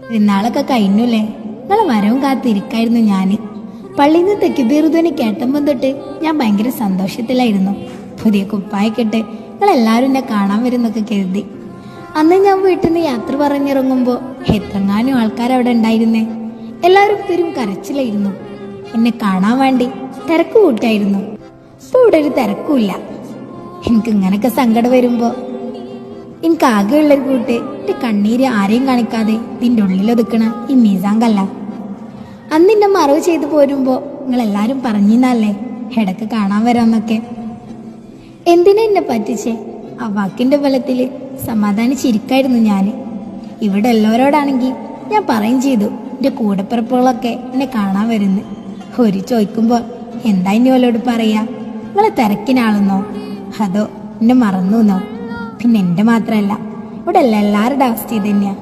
പെരുന്നാളൊക്കെ കഴിഞ്ഞല്ലേ? നിങ്ങളെ വരവും കാത്തിരിക്കായിരുന്നു ഞാൻ. പള്ളിയിൽ നിന്ന് തെക്കുബീറുദ്വനി കേട്ടപ്പം തൊട്ട് ഞാൻ ഭയങ്കര സന്തോഷത്തിലായിരുന്നു. പുതിയ കുപ്പായൊക്കെ ഇട്ട് നിങ്ങളെല്ലാവരും എന്നെ കാണാൻ വരുന്നൊക്കെ കരുതി. അന്ന് ഞാൻ വീട്ടിൽ നിന്ന് യാത്ര പറഞ്ഞിറങ്ങുമ്പോൾ എത്രങ്ങാനും ആൾക്കാരവിടെ ഉണ്ടായിരുന്നേ. എല്ലാവരും പേരും കരച്ചിലായിരുന്നു. എന്നെ കാണാൻ വേണ്ടി തിരക്ക് കൂട്ടായിരുന്നു. ഇപ്പൊ ഇവിടെ ഒരു തിരക്കുമില്ല. എനിക്ക് ഇങ്ങനൊക്കെ സങ്കടം വരുമ്പോൾ എനിക്ക് ആകെയുള്ളൊരു കൂട്ട് എൻ്റെ കണ്ണീര് ആരെയും കാണിക്കാതെ ഇതിൻ്റെ ഉള്ളിലൊതുക്കണ ഈ മീസാങ്കല്ല. അന്ന് എന്നെ മറവ് ചെയ്തു പോരുമ്പോൾ നിങ്ങളെല്ലാവരും പറഞ്ഞിരുന്നല്ലേ ഇടക്ക് കാണാൻ വരാമെന്നൊക്കെ. എന്തിനാ എന്നെ പറ്റിച്ചേ? ആ വാക്കിൻ്റെ ബലത്തിൽ സമാധാനിച്ചിരിക്കായിരുന്നു ഞാൻ. ഇവിടെ എല്ലാവരോടാണെങ്കിൽ ഞാൻ പറയും ചെയ്തു എൻ്റെ കൂടപ്പിറപ്പുകളൊക്കെ എന്നെ കാണാൻ വരുന്നു. ഒരു ചോദിക്കുമ്പോൾ എന്താ ഇനി ഓലോട് പറയാ? നിങ്ങളെ തിരക്കിനാളെന്നോ അതോ എന്നെ മറന്നു എന്നോ? പിന്നെ എൻ്റെ മാത്രമല്ല, ഇവിടെ എല്ലാവരുടെ അവസ്ഥ ഇത് തന്നെയാണ്.